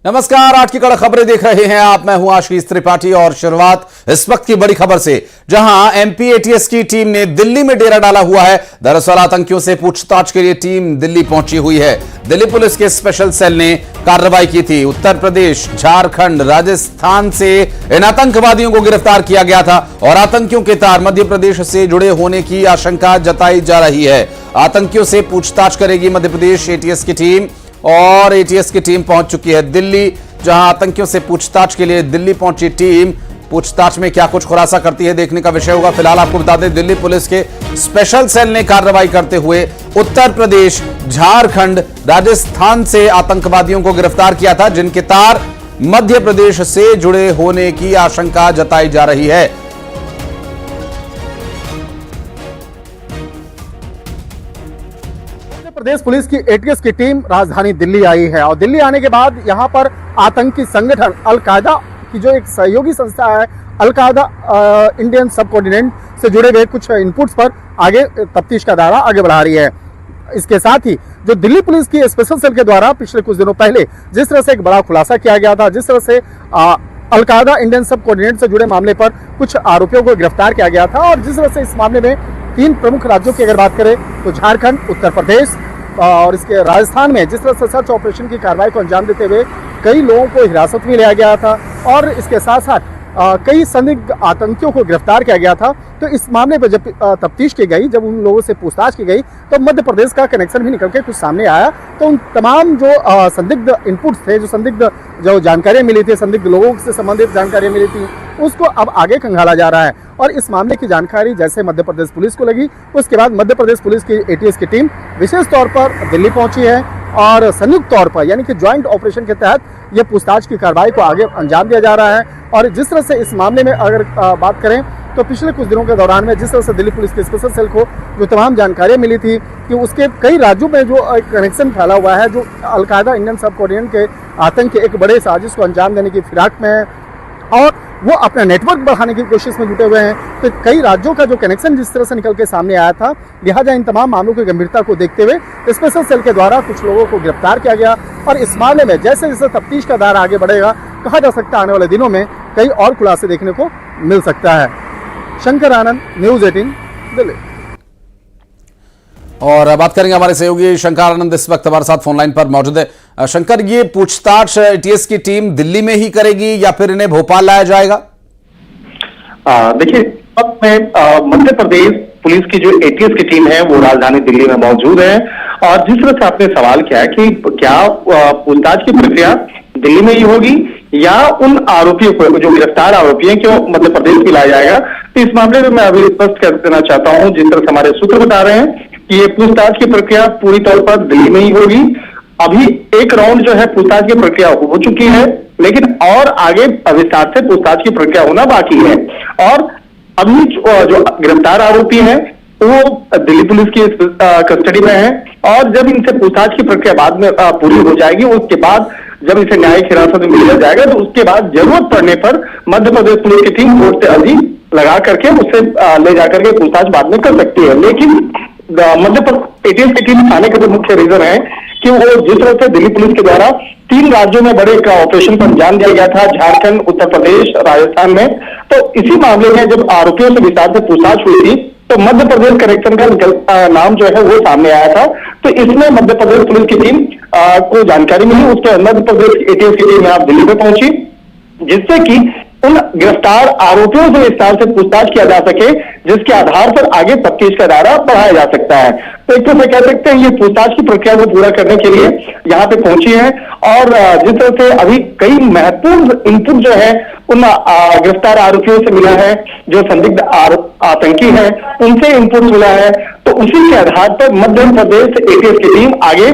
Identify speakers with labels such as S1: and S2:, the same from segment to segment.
S1: नमस्कार, आज की कड़क खबरें देख रहे हैं आप। मैं हूं आशीष त्रिपाठी और शुरुआत इस वक्त की बड़ी खबर से, जहां एमपी एटीएस की टीम ने दिल्ली में डेरा डाला हुआ है। दरअसल आतंकियों से पूछताछ के लिए टीम दिल्ली पहुंची हुई है। दिल्ली पुलिस के स्पेशल सेल ने कार्रवाई की थी। उत्तर प्रदेश, झारखंड, राजस्थान से इन आतंकवादियों को गिरफ्तार किया गया था और आतंकियों के तार मध्य प्रदेश से जुड़े होने की आशंका जताई जा रही है। आतंकियों से पूछताछ करेगी मध्य प्रदेश एटीएस की टीम और एटीएस की टीम पहुंच चुकी है दिल्ली, जहां आतंकियों से पूछताछ के लिए दिल्ली पहुंची टीम पूछताछ में क्या कुछ खुलासा करती है देखने का विषय होगा। फिलहाल आपको बता दें, दिल्ली पुलिस के स्पेशल सेल ने कार्रवाई करते हुए उत्तर प्रदेश, झारखंड, राजस्थान से आतंकवादियों को गिरफ्तार किया था, जिनके तार मध्य प्रदेश से जुड़े होने की आशंका जताई जा रही है।
S2: प्रदेश पुलिस की एटीएस की टीम राजधानी दिल्ली आई है और दिल्ली आने के बाद यहां पर आतंकी संगठन अल-कायदा की जो एक सहयोगी संस्था है, अल-कायदा इंडियन सब कॉर्डिनेट से जुड़े हुए कुछ इनपुट्स पर आगे तफ्तीश का दायरा आगे बढ़ा रही है। इसके साथ ही जो दिल्ली पुलिस की स्पेशल सेल के द्वारा पिछले कुछ दिनों पहले जिस तरह से एक बड़ा खुलासा किया गया था, जिस तरह से अल-कायदा इंडियन सब कॉर्डिनेट से जुड़े मामले पर कुछ आरोपियों को गिरफ्तार किया गया था और जिस तरह से इस मामले में 3 प्रमुख राज्यों की अगर बात करें तो झारखंड, उत्तर प्रदेश और इसके राजस्थान में जिस तरह से सर्च ऑपरेशन की कार्रवाई को अंजाम देते हुए कई लोगों को हिरासत में लिया गया था और इसके साथ साथ कई संदिग्ध आतंकियों को गिरफ्तार किया गया था। तो इस मामले पर जब तफ्तीश की गई, जब उन लोगों से पूछताछ की गई, तो मध्य प्रदेश का कनेक्शन भी निकल के कुछ सामने आया। तो उन तमाम जो संदिग्ध इनपुट्स थे, जो संदिग्ध जो जानकारियां मिली थी, संदिग्ध लोगों से संबंधित जानकारियां मिली थी, उसको अब आगे खंगाला जा रहा है। और इस मामले की जानकारी जैसे मध्य प्रदेश पुलिस को लगी, उसके बाद मध्य प्रदेश पुलिस की एटीएस की टीम विशेष तौर पर दिल्ली पहुंची है और संयुक्त तौर पर यानी कि ज्वाइंट ऑपरेशन के तहत यह पूछताछ की कार्रवाई को आगे अंजाम दिया जा रहा है। और जिस तरह से इस मामले में अगर बात करें तो पिछले कुछ दिनों के दौरान में जिस तरह से दिल्ली पुलिस के स्पेशल सेल को जो तमाम जानकारियां मिली थी कि उसके कई राज्यों में जो कनेक्शन फैला हुआ है, जो अल-कायदा इंडियन सब कॉर्डिनेट के आतंक के एक बड़े साजिश को अंजाम देने की फिराक में है और वो अपना नेटवर्क बढ़ाने की कोशिश में जुटे हुए हैं। तो कई राज्यों का जो कनेक्शन जिस तरह से निकल के सामने आया था, लिहाजा इन तमाम मामलों की गंभीरता को देखते हुए स्पेशल सेल के द्वारा कुछ लोगों को गिरफ्तार किया गया और इस मामले में जैसे जैसे तफ्तीश का दायरा आगे बढ़ेगा, कहा जा सकता है आने वाले दिनों में कई और खुलासे देखने को मिल सकता है। शंकर आनंद, न्यूज़ 18, दिल्ली।
S1: और बात करेंगे हमारे सहयोगी शंकर आनंद इस वक्त हमारे साथ फोन लाइन पर मौजूद है। शंकर, ये पूछताछ एटीएस की टीम दिल्ली में ही करेगी या फिर इन्हें भोपाल लाया जाएगा?
S3: देखिए, मध्य प्रदेश पुलिस की जो एटीएस की टीम है वो राजधानी दिल्ली में मौजूद है और जिस तरह से आपने सवाल किया है कि क्या पूछताछ की प्रक्रिया दिल्ली में ही होगी या उन आरोपियों को, जो गिरफ्तार आरोपी हैं, क्यों मध्य प्रदेश भी लाया जाएगा, तो इस मामले में मैं अभी स्पष्ट कर देना चाहता हूं, जिस तरह से हमारे सूत्र बता रहे हैं कि ये पूछताछ की प्रक्रिया पूरी तौर पर दिल्ली में ही होगी। अभी एक राउंड जो है पूछताछ की प्रक्रिया हो चुकी है, लेकिन और आगे विस्तार से पूछताछ की प्रक्रिया होना बाकी है और अभी जो गिरफ्तार आरोपी हैं वो दिल्ली पुलिस की कस्टडी में है और जब इनसे पूछताछ की प्रक्रिया बाद में पूरी हो जाएगी, उसके बाद जब इसे न्यायिक हिरासत में लिया जाएगा तो उसके बाद जरूरत पड़ने पर मध्य प्रदेश पुलिस की टीम कोर्ट से अर्जी लगा करके उससे ले जाकर के पूछताछ बाद में कर सकती है। लेकिन मध्य प्रदेश एटीएस की टीम आने का जो मुख्य रीजन है कि वो जिस तरह से दिल्ली पुलिस के द्वारा 3 राज्यों में बड़े एक ऑपरेशन पर अंजाम दिया गया था, झारखंड, उत्तर प्रदेश, राजस्थान में, तो इसी मामले में जब आरोपियों से विस्तार से पूछताछ हुई थी तो मध्य प्रदेश कनेक्शन का नाम जो है वो सामने आया था। तो इसमें मध्य प्रदेश पुलिस की टीम को जानकारी मिली, उसके मध्य प्रदेश एटीएस की टीम यहाँ दिल्ली में पहुंची, जिससे कि उन गिरफ्तार आरोपियों से विस्तार से पूछताछ किया जा सके, जिसके आधार पर आगे तफ्तीश का दायरा बढ़ाया जा सकता है। तो एक तरह से कह सकते हैं ये पूछताछ की प्रक्रिया को पूरा करने के लिए यहाँ पे पहुंची है और जिस तरह से अभी कई महत्वपूर्ण इनपुट जो है उन गिरफ्तार आरोपियों से मिला है, जो संदिग्ध आतंकी है उनसे इनपुट मिला है, तो उसी के आधार पर मध्य प्रदेश एटीएस की टीम आगे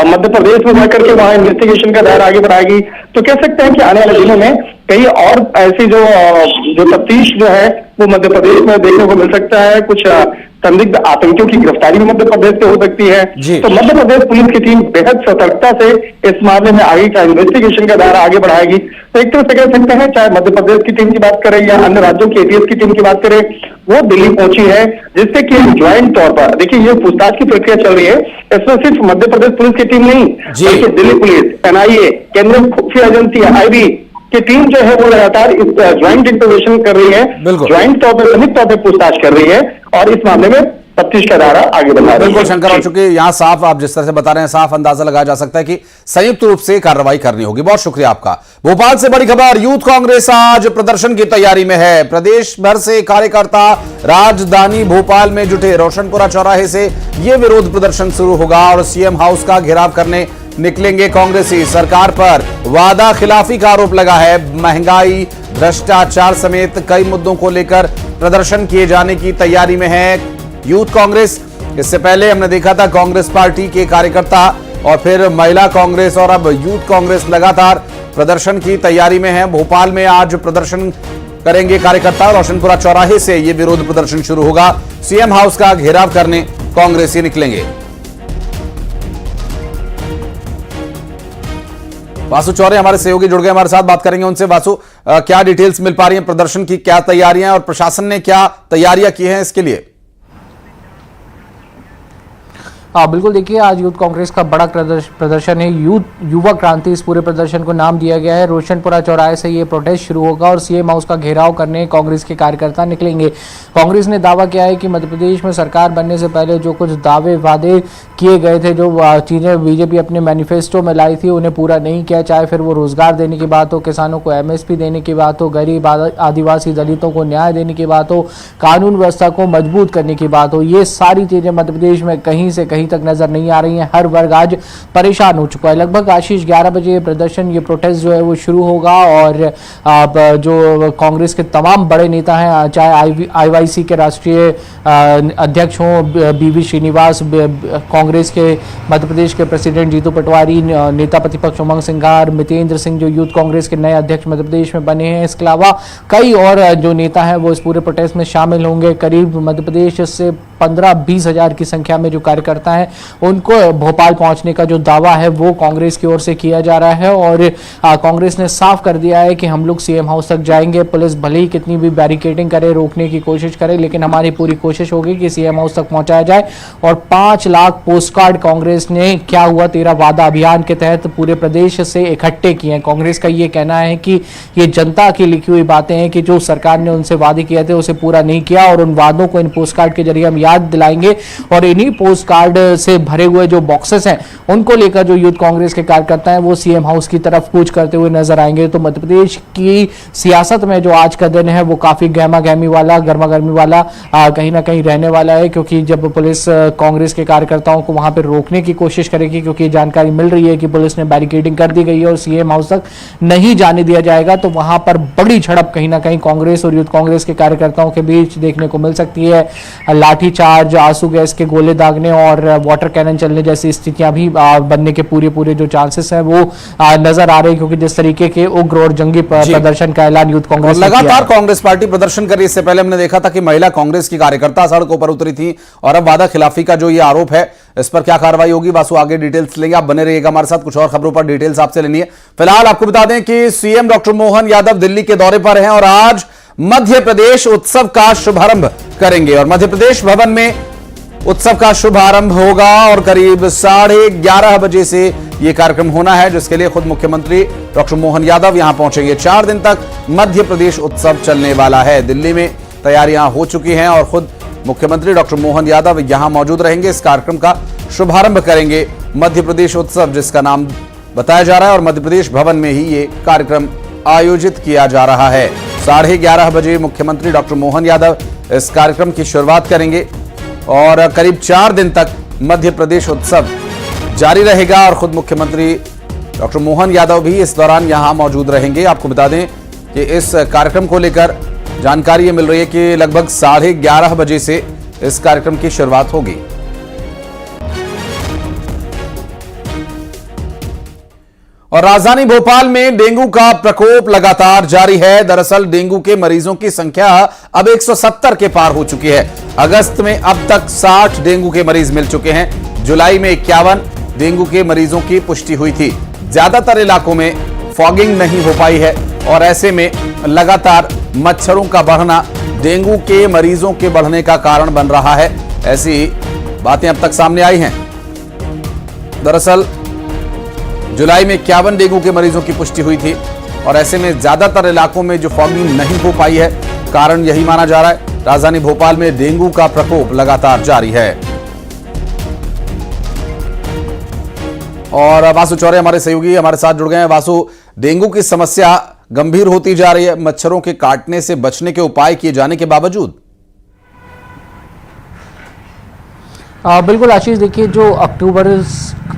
S3: मध्य प्रदेश में जाकर के वहां इन्वेस्टिगेशन का दायरा आगे बढ़ाएगी। तो कह सकते हैं कि आने वाले दिनों में कई और ऐसी जो तफ्तीश जो है वो मध्य प्रदेश में देखने को मिल सकता है। कुछ संदिग्ध आतंकियों की गिरफ्तारी भी मध्य प्रदेश से हो सकती है।
S1: जी।
S3: तो मध्य प्रदेश पुलिस की टीम बेहद सतर्कता से इस मामले में आगे का इन्वेस्टिगेशन का दायरा आगे बढ़ाएगी। तो एक तरह से कह सकते हैं, चाहे मध्य प्रदेश की टीम की बात करें या अन्य राज्यों की एटीएस की टीम की बात करें, वो दिल्ली पहुंची है, जिससे कि ज्वाइंट तौर पर देखिए ये पूछताछ की प्रक्रिया चल रही है। इसमें सिर्फ मध्य प्रदेश पुलिस की टीम नहीं, बल्कि दिल्ली पुलिस, एनआईए, केंद्रीय खुफिया एजेंसी आईबी की टीम जो है वो लगातार इस ज्वाइंट इंटरवेंशन कर रही है, ज्वाइंट तौर पर, संयुक्त तौर पर पूछताछ कर रही है और इस मामले में तफ्तीश का दायरा आगे बढ़ा रही है।
S1: बिल्कुल शंकर, और चूंकि यहां साफ आप जिस तरह से बता रहे हैं, साफ अंदाजा लगाया जा सकता है कि संयुक्त रूप से कार्रवाई करनी होगी। बहुत शुक्रिया आपका। भोपाल से बड़ी खबर, यूथ कांग्रेस आज प्रदर्शन की तैयारी में है। प्रदेश भर से कार्यकर्ता राजधानी भोपाल में जुटे। रोशनपुरा चौराहे से यह विरोध प्रदर्शन शुरू होगा और सीएम हाउस का घेराव करने निकलेंगे कांग्रेसी। सरकार पर वादा खिलाफी का आरोप लगा है। महंगाई, भ्रष्टाचार समेत कई मुद्दों को लेकर प्रदर्शन किए जाने की तैयारी में है यूथ कांग्रेस। इससे पहले हमने देखा था कांग्रेस पार्टी के कार्यकर्ता और फिर महिला कांग्रेस और अब यूथ कांग्रेस लगातार प्रदर्शन की तैयारी में है। भोपाल में आज प्रदर्शन करेंगे कार्यकर्ता। रोशनपुरा चौराहे से यह विरोध प्रदर्शन शुरू होगा। सीएम हाउस का घेराव करने कांग्रेसी निकलेंगे। वासु चौरे हमारे सहयोगी जुड़ गए हमारे साथ, बात करेंगे उनसे। वासु, क्या डिटेल्स मिल पा रही हैं प्रदर्शन की, क्या तैयारियां हैं और प्रशासन ने क्या तैयारियां की हैं इसके लिए?
S4: हाँ बिल्कुल, देखिए आज यूथ कांग्रेस का बड़ा प्रदर्शन है। युवा क्रांति इस पूरे प्रदर्शन को नाम दिया गया है। रोशनपुरा चौराहे से ये प्रोटेस्ट शुरू होगा और सीएम हाउस का घेराव करने कांग्रेस के कार्यकर्ता निकलेंगे। कांग्रेस ने दावा किया है कि मध्य प्रदेश में सरकार बनने से पहले जो कुछ दावे वादे किए गए थे, जो चीज़ें बीजेपी अपने मैनिफेस्टो में लाई थी, उन्हें पूरा नहीं किया। चाहे फिर वो रोजगार देने की बात हो, किसानों को एमएसपी देने की बात हो, गरीब आदिवासी दलितों को न्याय देने की बात हो, कानून व्यवस्था को मजबूत करने की बात हो, ये सारी चीज़ें मध्य प्रदेश में कहीं से कहीं तक नजर नहीं आ रही हैं। हर वर्ग आज परेशान हो चुका है। लगभग आशीष 11 बजे प्रदर्शन, ये प्रोटेस्ट जो है वो शुरू होगा और जो कांग्रेस के तमाम बड़े नेता हैं, चाहे आईवाईसी के राष्ट्रीय अध्यक्ष हों बीवी श्रीनिवास, कांग्रेस के मध्य प्रदेश के प्रेसिडेंट जीतू पटवारी, नेता प्रतिपक्ष उमंग सिंघार, मितेंद्र सिंह जो यूथ कांग्रेस के नए अध्यक्ष मध्य प्रदेश में बने हैं, इसके अलावा कई और जो नेता हैं वो इस पूरे प्रोटेस्ट में शामिल होंगे। करीब मध्य प्रदेश से 15-20 हजार की संख्या में जो कार्यकर्ता हैं उनको भोपाल पहुंचने का जो दावा है वो कांग्रेस की ओर से किया जा रहा है और कांग्रेस ने साफ कर दिया है कि हम लोग सीएम हाउस तक जाएंगे। पुलिस भले ही कितनी भी बैरिकेडिंग करे, रोकने की कोशिश करे, लेकिन हमारी पूरी कोशिश होगी कि सीएम हाउस तक पहुंचाया जाए। और 5 लाख पोस्ट कार्ड कांग्रेस ने क्या हुआ तेरा वादा अभियान के तहत पूरे प्रदेश से इकट्ठे किए हैं। कांग्रेस का ये कहना है कि ये जनता की लिखी हुई बातें हैं कि जो सरकार ने उनसे वादे किए थे उसे पूरा नहीं किया और उन वादों को इन पोस्ट कार्ड के जरिए हम याद दिलाएंगे और इन्हीं पोस्ट कार्ड से भरे हुए जो बॉक्सेस हैं उनको लेकर जो यूथ कांग्रेस के कार्यकर्ता हैं वो सीएम हाउस की तरफ कूच करते हुए नजर आएंगे। तो मध्य प्रदेश की सियासत में जो आज का दिन है वो काफी गर्मा गर्मी वाला कहीं ना कहीं रहने वाला है, क्योंकि जब पुलिस कांग्रेस के कार्यकर्ताओं को वहां पर रोकने की कोशिश करेगी, क्योंकि जानकारी मिल रही है कि पुलिस ने बैरिकेडिंग कर दी गई है और सीएम हाउस तक नहीं जाने दिया जाएगा, तो वहां पर बड़ी झड़प कहीं ना कहीं कांग्रेस और यूथ कांग्रेस के कार्यकर्ताओं के बीच देखने को मिल सकती है। लाठीचार्ज, आंसू गैस के गोले दागने और वाटर कैनन चलने जैसी स्थितियां भी बनने के पूरे जो चांसेस हैं वो नजर आ रहे हैं, क्योंकि जिस तरीके के उग्र और जंगी प्रदर्शन का ऐलान यूथ कांग्रेस
S1: लगातार कांग्रेस पार्टी प्रदर्शन कर रही है। इससे पहले हमने देखा था कि महिला कांग्रेस की कार्यकर्ता सड़कों पर उतरी थी और अब वादा खिलाफी का जो ये आरोप है इस पर क्या कार्रवाई होगी, वासु आगे डिटेल्स लेंगे। आप बने रहिएगा हमारे साथ, कुछ और खबरों पर डिटेल्स आपसे लेनी है। फिलहाल आपको बता दें कि सीएम डॉक्टर मोहन यादव दिल्ली के दौरे पर हैं और आज मध्य प्रदेश उत्सव का शुभारंभ करेंगे और मध्य प्रदेश भवन में उत्सव का शुभारंभ होगा और करीब 11:30 बजे से यह कार्यक्रम होना है, जिसके लिए खुद मुख्यमंत्री डॉक्टर मोहन यादव यहां पहुंचेंगे। 4 दिन तक मध्य प्रदेश उत्सव चलने वाला है। दिल्ली में तैयारियां हो चुकी हैं और खुद मुख्यमंत्री डॉक्टर मोहन यादव यहां मौजूद रहेंगे। इस कार्यक्रम का शुभारंभ करेंगे मध्य प्रदेश उत्सव, जिसका नाम बताया जा रहा है और मध्य प्रदेश भवन में ही ये कार्यक्रम आयोजित किया जा रहा है। 11:30 बजे मुख्यमंत्री डॉक्टर मोहन यादव इस कार्यक्रम की शुरुआत करेंगे और करीब 4 दिन तक मध्य प्रदेश उत्सव जारी रहेगा और खुद मुख्यमंत्री डॉक्टर मोहन यादव भी इस दौरान यहां मौजूद रहेंगे। आपको बता दें कि इस कार्यक्रम को लेकर जानकारी ये मिल रही है कि लगभग 11:30 बजे से इस कार्यक्रम की शुरुआत होगी। और राजधानी भोपाल में डेंगू का प्रकोप लगातार जारी है। दरअसल डेंगू के मरीजों की संख्या अब 170 के पार हो चुकी है। अगस्त में अब तक 60 डेंगू के मरीज मिल चुके हैं। जुलाई में 51 डेंगू के मरीजों की पुष्टि हुई थी। ज्यादातर इलाकों में फॉगिंग नहीं हो पाई है और ऐसे में लगातार मच्छरों का बढ़ना डेंगू के मरीजों के बढ़ने का कारण बन रहा है। ऐसी बातें अब तक सामने आई हैं। दरअसल जुलाई में 51 डेंगू के मरीजों की पुष्टि हुई थी और ऐसे में ज्यादातर इलाकों में जो फॉगिंग नहीं हो पाई है, कारण यही माना जा रहा है। राजधानी भोपाल में डेंगू का प्रकोप लगातार जारी है। और वासु चौरे हमारे सहयोगी हमारे साथ जुड़ गए हैं। वासु, डेंगू की समस्या गंभीर होती जा रही है, मच्छरों के काटने से बचने के उपाय किए जाने के बावजूद।
S4: बिल्कुल आशीष, देखिए जो अक्टूबर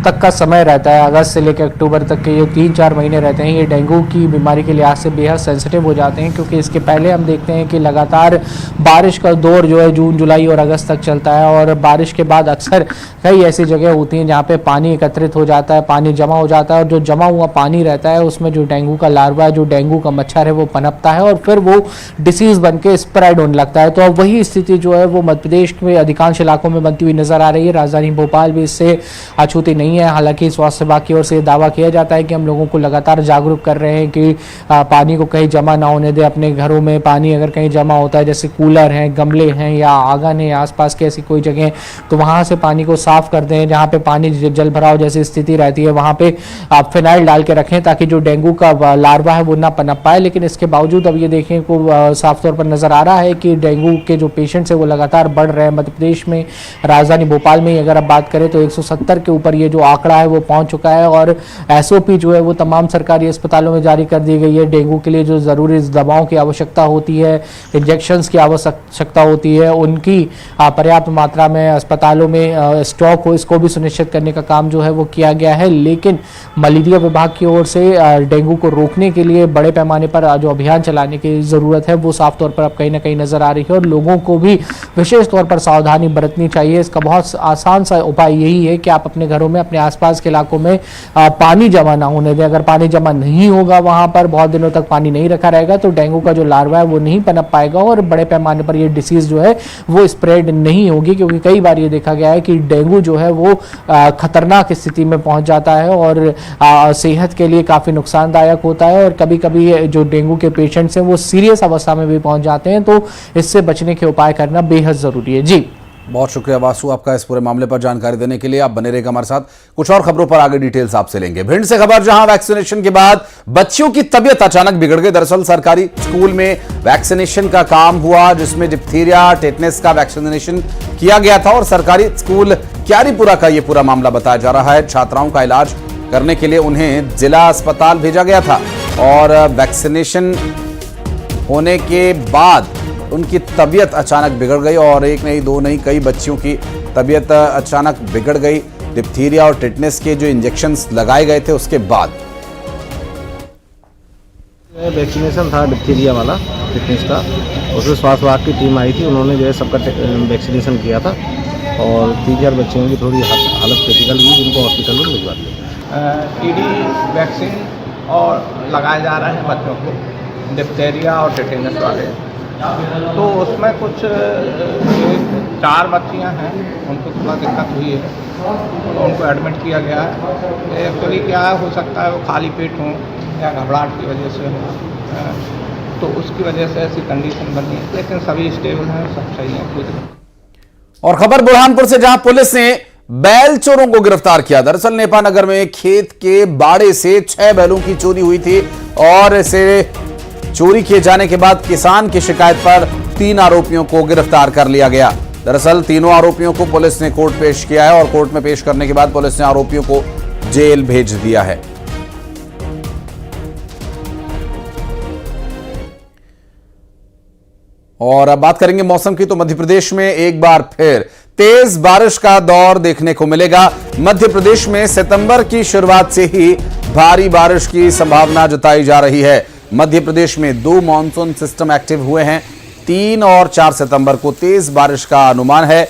S4: तक का समय रहता है, अगस्त से लेकर अक्टूबर तक के जो 3-4 महीने रहते हैं, ये डेंगू की बीमारी के लिहाज से बेहद सेंसिटिव हो जाते हैं, क्योंकि इसके पहले हम देखते हैं कि लगातार बारिश का दौर जो है जून, जुलाई और अगस्त तक चलता है और बारिश के बाद अक्सर कई ऐसी जगह होती हैं जहाँ पे पानी एकत्रित हो जाता है, पानी जमा हो जाता है और जो जमा हुआ पानी रहता है उसमें जो डेंगू का लार्वा, जो डेंगू का मच्छर है वो पनपता है और फिर वो डिसीज बन के स्प्रेड होने लगता है। तो अब वही स्थिति जो है वो मध्य प्रदेश में अधिकांश इलाकों में बनती हुई नजर आ रही है। राजधानी भोपाल भी इससे अछूती नहीं है। हालांकि स्वास्थ्य विभाग की ओर से दावा किया जाता है कि हम लोगों को लगातार जागरूक कर रहे हैं कि पानी को कहीं जमा ना होने दें। अपने घरों में पानी अगर कहीं जमा होता है, जैसे कूलर हैं, गमले हैं या आंगन है, आसपास की ऐसी कोई जगह, तो वहां से पानी को साफ कर दें। जहां पे पानी जल भराव जैसी स्थिति रहती है वहां पे आप फिनाइल डाल के रखें ताकि जो डेंगू का लार्वा है वो ना पनप पाए। लेकिन इसके बावजूद अब ये देखने को साफ तौर पर नजर आ रहा है कि डेंगू के जो पेशेंट्स है वो लगातार बढ़ रहे हैं। मध्य प्रदेश में राजधानी भोपाल में अगर आप बात करें तो 170 के ऊपर ये जो आंकड़ा है वो पहुंच चुका है और एसओपी जो है वो तमाम सरकारी अस्पतालों में जारी कर दी गई है। डेंगू के लिए जो जरूरी दवाओं की आवश्यकता होती है, इंजेक्शंस की आवश्यकता होती है, उनकी पर्याप्त मात्रा में अस्पतालों में स्टॉक हो, इसको भी सुनिश्चित करने का काम जो है वो किया गया है। लेकिन मलेरिया विभाग की ओर से डेंगू को रोकने के लिए बड़े पैमाने पर जो अभियान चलाने की जरूरत है वो साफ तौर पर अब कहीं ना कहीं नजर आ रही है और लोगों को भी विशेष तौर पर सावधानी बरतनी चाहिए। इसका बहुत आसान सा उपाय यही है कि आप अपने घरों में, अपने आसपास के इलाकों में पानी जमा ना होने दें। अगर पानी जमा नहीं होगा, वहां पर बहुत दिनों तक पानी नहीं रखा रहेगा, तो डेंगू का जो लार्वा है वो नहीं पनप पाएगा और बड़े पैमाने पर ये डिसीज जो है वो स्प्रेड नहीं होगी। क्योंकि कई बार ये देखा गया है कि डेंगू जो है वो खतरनाक स्थिति में पहुंच जाता है और सेहत के लिए काफी नुकसानदायक होता है और कभी कभी जो डेंगू के पेशेंट्स हैं वो सीरियस अवस्था में भी पहुंच जाते हैं। तो इससे बचने के उपाय करना बेहद जरूरी है। जी,
S1: बहुत शुक्रिया वासु आपका इस पूरे मामले पर जानकारी देने के लिए। आप बने रहेगा हमारे साथ, कुछ और खबरों पर आगे डिटेल्स आपसे लेंगे। भिंड से खबर, जहां वैक्सीनेशन के बाद बच्चियों की तबीयत अचानक बिगड़ गई। दरअसल सरकारी स्कूल में वैक्सीनेशन का काम हुआ जिसमें डिप्थीरिया, टेटनस का वैक्सीनेशन किया गया था और सरकारी स्कूल क्यारीपुरा का यह पूरा मामला बताया जा रहा है। छात्राओं का इलाज करने के लिए उन्हें जिला अस्पताल भेजा गया था और वैक्सीनेशन होने के बाद उनकी तबीयत अचानक बिगड़ गई और एक नहीं, दो नहीं, कई बच्चियों की तबीयत अचानक बिगड़ गई। डिप्थीरिया और टिटनेस के जो इंजेक्शंस लगाए गए थे उसके बाद
S5: वैक्सीनेशन था डिप्थीरिया वाला, टिटनेस का, उसमें स्वास्थ्य विभाग की टीम आई थी। उन्होंने जो है सबका वैक्सीनेशन किया था और 3-4 बच्चियों की थोड़ी हालत क्रिटिकल हुई जिनको हॉस्पिटल में भिजवा दिया।
S6: टीडी वैक्सीन और लगाया जा रहा है बच्चों को, डिप्थीरिया और टिटनेस वाले। तो उसमें कुछ 4 बच्चियां हैं, उनको थोड़ा दिक्कत हुई है, उनको एडमिट किया गया है। एक्चुअली क्या हो सकता है, वो खाली पेट हों या घबराहट की वजह से हो, तो उसकी वजह से ऐसी कंडीशन बनी है। लेकिन सभी स्टेबल हैं, सब सही हैं, कोई दिक्कत।
S1: और खबर बुरहानपुर से, जहां पुलिस ने बैल चोरों को गिरफ्तार किया। दरअसल नेपा नगर में खेत के बाड़े से 6 बैलों की चोरी हुई थी और इसे चोरी किए जाने के बाद किसान की शिकायत पर 3 आरोपियों को गिरफ्तार कर लिया गया। दरअसल तीनों आरोपियों को पुलिस ने कोर्ट पेश किया है और कोर्ट में पेश करने के बाद पुलिस ने आरोपियों को जेल भेज दिया है। और अब बात करेंगे मौसम की, तो मध्य प्रदेश में एक बार फिर तेज बारिश का दौर देखने को मिलेगा। मध्य प्रदेश में सितंबर की शुरुआत से ही भारी बारिश की संभावना जताई जा रही है। मध्य प्रदेश में 2 मॉनसून सिस्टम एक्टिव हुए हैं। 3 और 4 सितंबर को तेज बारिश का अनुमान है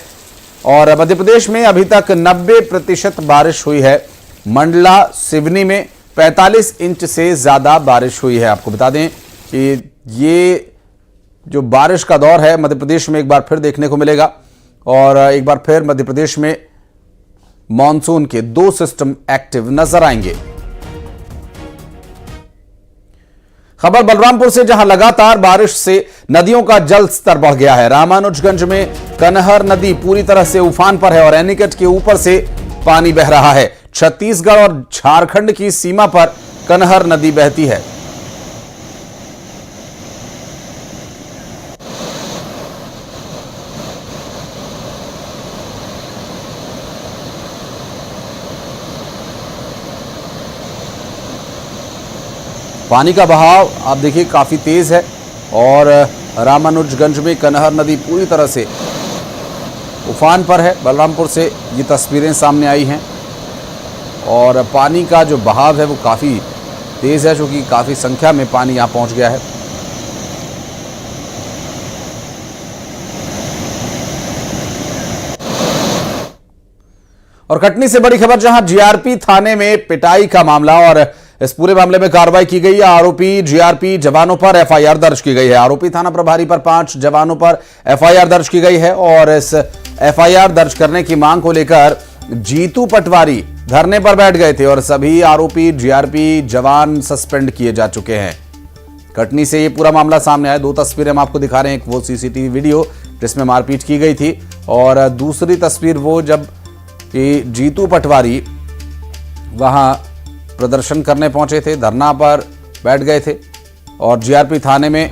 S1: और मध्य प्रदेश में अभी तक 90% बारिश हुई है। मंडला, सिवनी में 45 इंच से ज्यादा बारिश हुई है। आपको बता दें कि ये जो बारिश का दौर है मध्य प्रदेश में एक बार फिर देखने को मिलेगा और एक बार फिर मध्य प्रदेश में मॉनसून के 2 सिस्टम एक्टिव नजर आएंगे। खबर बलरामपुर से, जहां लगातार बारिश से नदियों का जल स्तर बढ़ गया है। रामानुजगंज में कनहर नदी पूरी तरह से उफान पर है और एनीकट के ऊपर से पानी बह रहा है। छत्तीसगढ़ और झारखंड की सीमा पर कनहर नदी बहती है। पानी का बहाव आप देखिए काफी तेज है और रामानुजगंज में कनहर नदी पूरी तरह से उफान पर है। बलरामपुर से ये तस्वीरें सामने आई हैं और पानी का जो बहाव है वो काफी तेज है, क्योंकि काफी संख्या में पानी यहां पहुंच गया है। और कटनी से बड़ी खबर, जहां जीआरपी थाने में पिटाई का मामला और इस पूरे मामले में कार्रवाई की गई है। आरोपी जीआरपी जवानों पर एफआईआर दर्ज की गई है। आरोपी थाना प्रभारी पर 5 जवानों पर एफआईआर दर्ज की गई है और इस एफआईआर दर्ज करने की मांग को लेकर जीतू पटवारी धरने पर बैठ गए थे और सभी आरोपी जीआरपी जवान सस्पेंड किए जा चुके हैं। कटनी से ये पूरा मामला सामने आया। 2 तस्वीरें हम आपको दिखा रहे हैं, एक वो सीसीटीवी वीडियो जिसमें मारपीट की गई थी और दूसरी तस्वीर वो जब जीतू पटवारी वहां प्रदर्शन करने पहुंचे थे, धरना पर बैठ गए थे और जीआरपी थाने में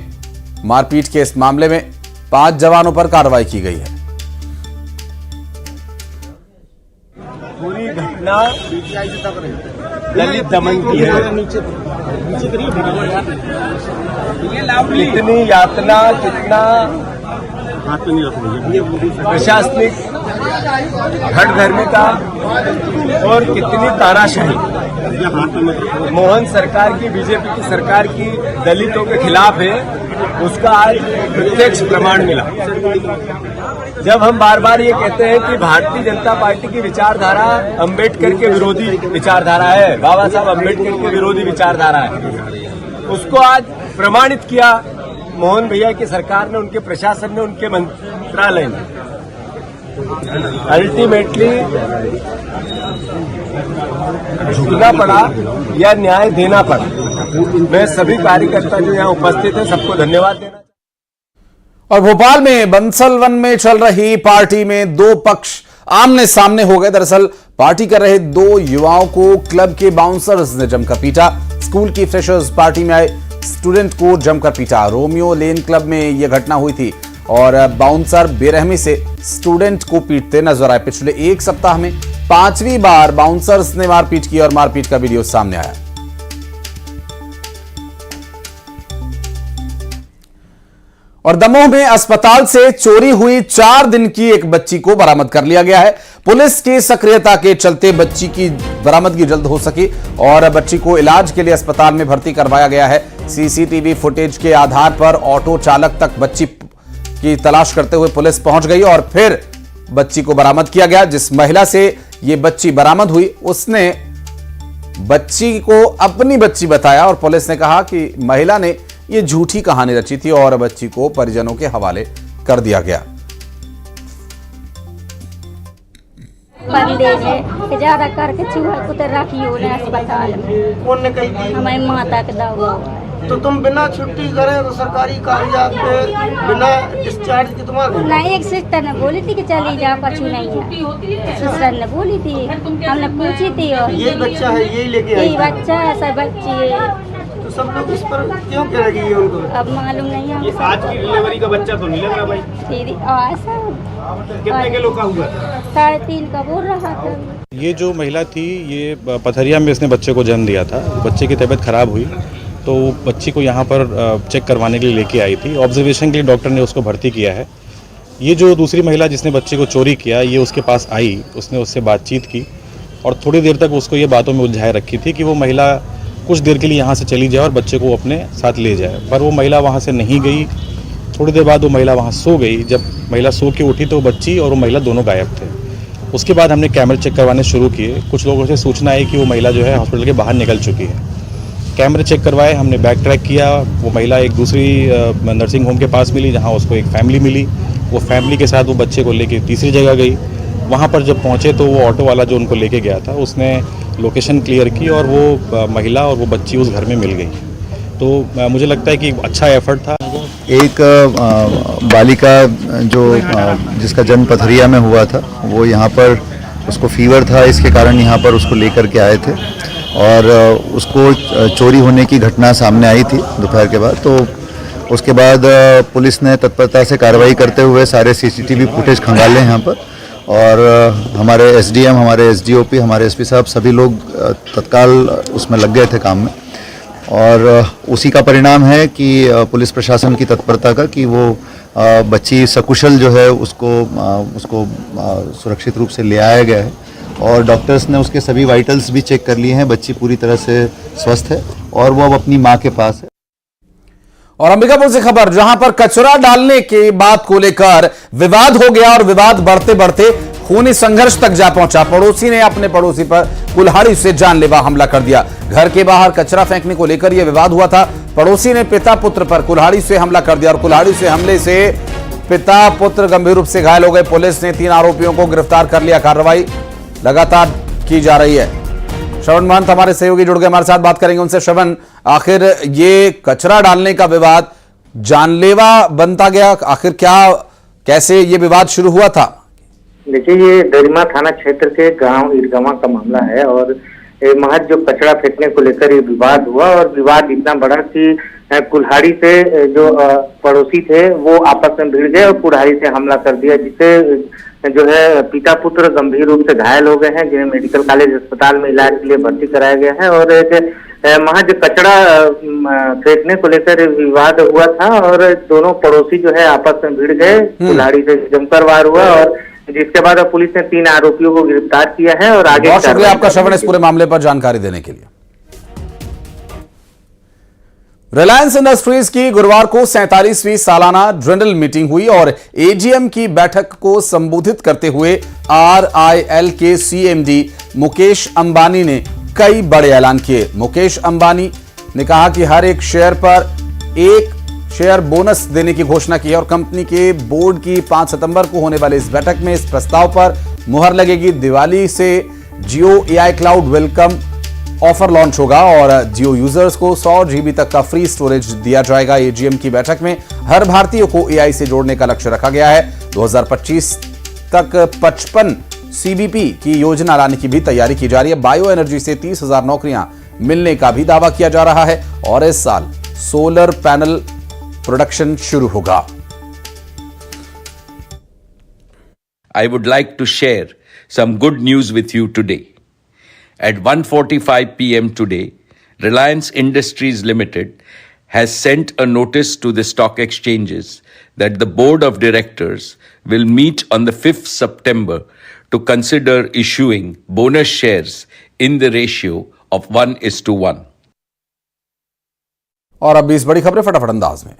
S1: मारपीट के इस मामले में 5 जवानों पर कार्रवाई की गई है।
S7: पूरी घटना दलित दमन की है। कितनी यातना, कितना प्रशासनिक हठधर्मिता और कितनी तानाशाही मोहन सरकार की, बीजेपी की सरकार की दलितों के खिलाफ है, उसका आज प्रत्यक्ष प्रमाण मिला। जब हम बार बार ये कहते हैं कि भारतीय जनता पार्टी की विचारधारा अंबेडकर के विरोधी विचारधारा है, बाबा साहब अंबेडकर के विरोधी विचारधारा है, उसको आज प्रमाणित किया मोहन भैया की सरकार ने, उनके प्रशासन ने, उनके मंत्रालय ने। अल्टीमेटली झुकना पड़ा या न्याय देना पड़ा। मैं सभी कार्यकर्ता जो यहाँ उपस्थित हैं सबको धन्यवाद देना।
S1: और भोपाल में बंसलवन में चल रही पार्टी में 2 पक्ष आमने सामने हो गए। दरअसल पार्टी कर रहे 2 युवाओं को क्लब के बाउंसर्स ने जमकर पीटा। स्कूल की फ्रेशर्स पार्टी में आए स्टूडेंट को जमकर पीटा। रोमियो लेन क्लब में यह घटना हुई थी और बाउंसर बेरहमी से स्टूडेंट को पीटते नजर आए। पिछले 1 सप्ताह में 5वीं बार बाउंसर्स ने मारपीट की और मारपीट का वीडियो सामने आया। और दमोह में अस्पताल से चोरी हुई 4 दिन की एक बच्ची को बरामद कर लिया गया है। पुलिस की सक्रियता के चलते बच्ची की बरामदगी जल्द हो सकी और बच्ची को इलाज के लिए अस्पताल में भर्ती करवाया गया है। सीसीटीवी फुटेज के आधार पर ऑटो चालक तक बच्ची की तलाश करते हुए पुलिस पहुंच गई और फिर बच्ची को बरामद किया गया। जिस महिला से यह बच्ची बरामद हुई उसने बच्ची को अपनी बच्ची बताया और पुलिस ने कहा कि महिला ने यह झूठी कहानी रची थी और बच्ची को परिजनों के हवाले कर दिया गया।
S8: बंदे ने ज्यादा करके चूहा कुतर रखियो ने अस्पताल में।
S7: कौन ने कही थी?
S8: हमारी माता के दवा।
S7: तो तुम बिना छुट्टी करे तो सरकारी कागजात पे बिना डिस्चार्ज के तुम्हारे
S8: नहीं, एक सिस्टर ने बोली थी कि चली जा, पछू नहीं है। सिस्टर ने बोली थी, हमने पूछी थी और
S7: यही बच्चा है, यही लेके आई
S8: यही बच्चा है, सब बच्ची है।
S7: तो सब लोग इस पर क्यों कह रही है उनको?
S8: अब मालूम नहीं है।
S7: ये आज की डिलीवरी का बच्चा तो नहीं लग रहा भाई।
S8: ऐसा
S7: कितने किलो का हुआ?
S8: 3.5 का बोल रहा था।
S9: ये जो महिला थी ये पथरिया में इसने बच्चे को जन्म दिया था। बच्चे की तबीयत खराब हुई तो बच्ची को यहाँ पर चेक करवाने के लिए लेके आई थी। ऑब्जर्वेशन के लिए डॉक्टर ने उसको भर्ती किया है। ये जो दूसरी महिला जिसने बच्चे को चोरी किया ये उसके पास आई, उसने उससे बातचीत की और थोड़ी देर तक उसको ये बातों में उलझाए रखी थी कि वो महिला कुछ देर के लिए यहाँ से चली जाए और बच्चे को अपने साथ ले जाए, पर वो महिला वहाँ से नहीं गई। थोड़ी देर बाद वो महिला वहाँ सो गई। जब महिला सो के उठी तो बच्ची और वो महिला दोनों गायब थे। उसके बाद हमने कैमरे चेक करवाने शुरू किए। कुछ लोगों से सूचना आई कि वो महिला जो है हॉस्पिटल के बाहर निकल चुकी है। कैमरे चेक करवाए, हमने बैक ट्रैक किया। वो महिला एक दूसरी नर्सिंग होम के पास मिली जहाँ उसको एक फैमिली मिली। वो फैमिली के साथ वो बच्चे को लेके तीसरी जगह गई। वहाँ पर जब पहुँचे तो वो ऑटो वाला जो उनको लेके गया था उसने लोकेशन क्लियर की और वो महिला और वो बच्ची उस घर में मिल गई। तो मुझे लगता है कि अच्छा एफर्ट था।
S10: एक बालिका जो जिसका जन्म पथरिया में हुआ था, वो यहाँ पर उसको फीवर था, इसके कारण यहाँ पर उसको लेकर के आए थे और उसको चोरी होने की घटना सामने आई थी दोपहर के बाद। तो उसके बाद पुलिस ने तत्परता से कार्रवाई करते हुए सारे सीसीटीवी फुटेज खंगाले यहाँ पर और हमारे एसडीएम, हमारे एसडीओपी, हमारे एसपी साहब सभी लोग तत्काल उसमें लग गए थे काम में। और उसी का परिणाम है कि पुलिस प्रशासन की तत्परता का कि वो बच्ची सकुशल जो है उसको सुरक्षित रूप से ले आया गया है और डॉक्टर्स ने उसके सभी वाइटल्स भी चेक कर लिए हैं। बच्ची पूरी तरह से स्वस्थ है और वो अब अपनी माँ के पास है।
S1: और अंबिकापुर से खबर, जहां पर कचरा डालने की बात को लेकर विवाद हो गया और विवाद बढ़ते बढ़ते खूनी संघर्ष तक जा पहुंचा। पड़ोसी ने अपने पड़ोसी पर कुल्हाड़ी से जानलेवा हमला कर दिया। घर के बाहर कचरा फेंकने को लेकर यह विवाद हुआ था। पड़ोसी ने पिता पुत्र पर कुल्हाड़ी से हमला कर दिया और कुल्हाड़ी से हमले से पिता पुत्र गंभीर रूप से घायल हो गए। पुलिस ने 3 आरोपियों को गिरफ्तार कर लिया। कार्रवाई लगातार की जा रही है। श्रवण महंत हमारे सहयोगी जुड़ गए, हमारे साथ बात करेंगे उनसे। श्रवण, आखिर ये कचरा डालने का विवाद जानलेवा बनता गया, आखिर क्या कैसे ये विवाद शुरू हुआ था?
S11: देखिए, ये दरिमा थाना क्षेत्र के गांव ईरगवा का मामला है और महज जो कचरा फेंकने को लेकर ये विवाद हुआ और विवाद इतना बड़ा कि कुल्हाड़ी से जो पड़ोसी थे वो आपस में भिड़ गए और कुल्हाड़ी से हमला कर दिया, जिससे जो है पिता पुत्र गंभीर रूप से घायल हो गए हैं, जिन्हें मेडिकल कॉलेज अस्पताल में इलाज के लिए भर्ती कराया गया है। और एक महज कचरा फेंकने को लेकर विवाद हुआ था और दोनों पड़ोसी जो है आपस में भिड़ गए, कुल्हाड़ी से जमकर वार हुआ और जिसके बाद पुलिस ने 3 आरोपियों को गिरफ्तार किया है। और आगे
S1: बहुत शुक्रिया आपका श्रवण, इस पूरे मामले पर जानकारी देने के लिए। रिलायंस इंडस्ट्रीज की गुरुवार को 47वीं सालाना जनरल मीटिंग हुई और एजीएम की बैठक को संबोधित करते हुए RIL के CMD मुकेश अंबानी ने कई बड़े ऐलान किए। मुकेश अंबानी ने कहा कि हर एक शेयर पर 1 शेयर बोनस देने की घोषणा की है और कंपनी के बोर्ड की 5 सितंबर को होने वाले इस बैठक में इस प्रस्ताव पर मुहर लगेगी। दिवाली से जियो AI cloud welcome offer launch होगा और जियो यूजर्स को 100 GB तक का फ्री स्टोरेज दिया जाएगा। एजीएम की बैठक में हर भारतीय को AI से जोड़ने का लक्ष्य रखा गया है। 2025 तक 55 CBP की योजना लाने की भी तैयारी की जा रही है। बायो एनर्जी से 30,000 नौकरियां मिलने का भी दावा किया जा रहा है और इस साल सोलर पैनल प्रोडक्शन शुरू होगा।
S12: I would like to share some good news with you today. At 1:45 p.m. today, Reliance Industries Limited has sent a notice to the stock exchanges that the board of directors will meet on the 5th September to consider issuing bonus shares in the ratio of 1:1.
S1: और अब 20 बड़ी खबरें फटाफट अंदाज में।